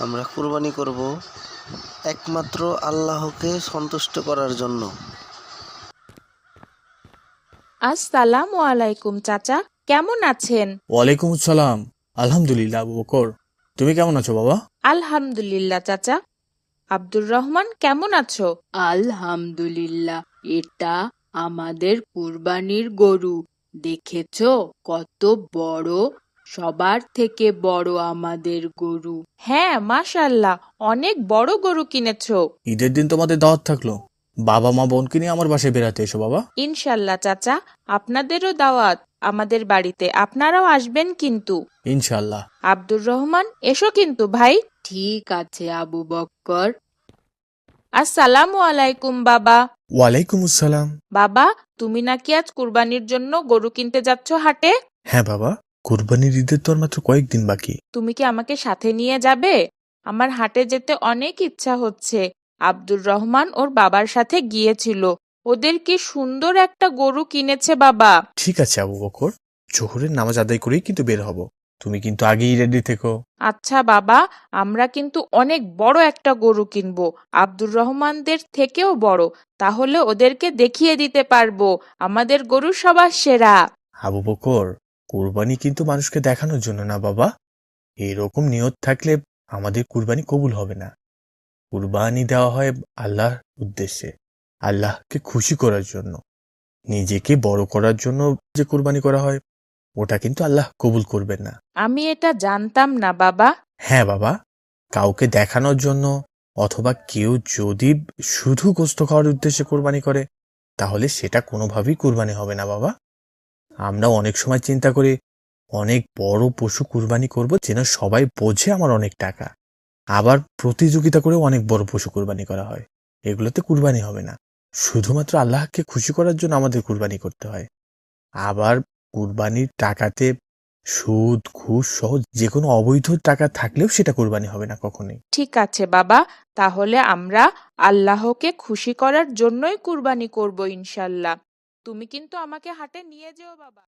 আমরা কুরবানি করব একমাত্র আল্লাহকে সন্তুষ্ট করার জন্য। আসসালামু আলাইকুম চাচা, কেমন আছেন? ওয়ালাইকুম আসসালাম। আলহামদুলিল্লাহ আবু বকর, তুমি কেমন আছো বাবা? আলহামদুলিল্লাহ চাচা। আব্দুর রহমান, কেমন আছো? আলহামদুলিল্লাহ। এটা আমাদের কুরবানির গরু। দেখেছো কত বড়? সবার থেকে বড় আমাদের গরু। হ্যাঁ, মাশাআল্লাহ, অনেক বড় গরু কিনেছো। ঈদের দিন তোমাদের দাওয়াত থাকলো, বাবা মা বোনকে নিয়ে আমার বাসায় বেড়াতে এসো বাবা। ইনশাল্লাহ চাচা, আপনাদেরও দাওয়াত আমাদের বাড়িতে, আপনারাও আসবেন কিন্তু। ইনশাল্লাহ। আব্দুর রহমান, এসো কিন্তু ভাই। ঠিক আছে আবু বক্কর। আসসালামু আলাইকুম বাবা। ওয়ালাইকুম আসসালাম। বাবা, তুমি নাকি আজ কুরবানির জন্য গরু কিনতে যাচ্ছ হাটে? হ্যাঁ বাবা, কুরবানির ঈদের তো আর মাত্র কয়েকদিন বাকি। তুমি কি আমাকে সাথে নিয়ে যাবে? আমার হাটে যেতে অনেক ইচ্ছা হচ্ছে। আব্দুর রহমান ওর বাবার সাথে গিয়েছিল, ওদের কি সুন্দর একটা গরু কিনেছে বাবা। ঠিক আছে আবু বকর, জোহরের নামাজ আদায় করেই কিন্তু বের হব, তুমি কিন্তু আগেই রেডি থেকো। আচ্ছা বাবা, আমরা কিন্তু অনেক বড় একটা গরু কিনবো, আব্দুর রহমানদের থেকেও বড়। তাহলে ওদেরকে দেখিয়ে দিতে পারবো আমাদের গরু সবার সেরা। আবু বকর, কুরবানি কিন্তু মানুষকে দেখানোর জন্য না বাবা। এরকম নিয়ত থাকলে আমাদের কুরবানি কবুল হবে না। কুরবানি দেওয়া হয় আল্লাহর উদ্দেশ্যে, আল্লাহকে খুশি করার জন্য। নিজেকে বড় করার জন্য যে কুরবানি করা হয়, ওটা কিন্তু আল্লাহ কবুল করবেন না। আমি এটা জানতাম না বাবা। হ্যাঁ বাবা, কাউকে দেখানোর জন্য অথবা কেউ যদি শুধু গোস্ত খাওয়ার উদ্দেশ্যে কুরবানি করে, তাহলে সেটা কোনোভাবেই কুরবানি হবে না বাবা। আমরা অনেক সময় চিন্তা করি অনেক বড় পশু কুরবানি করব যেন সবাই বোঝে আমার অনেক টাকা। আবার প্রতিযোগিতা করে অনেক বড় পশু কুরবানি করা হয়, এগুলোতে কুরবানি হবে না। শুধুমাত্র আল্লাহকে খুশি করার জন্য আমাদের কুরবানি করতে হয়। আবার কুরবানির টাকাতে সুদ ঘুষ সহ যে কোনো অবৈধ টাকা থাকলেও সেটা কুরবানি হবে না কখনোই। ঠিক আছে বাবা, তাহলে আমরা আল্লাহকে খুশি করার জন্যই কুরবানি করব ইনশাল্লাহ। তুমি কিন্তু আমাকে হাটে নিয়ে যেও বাবা।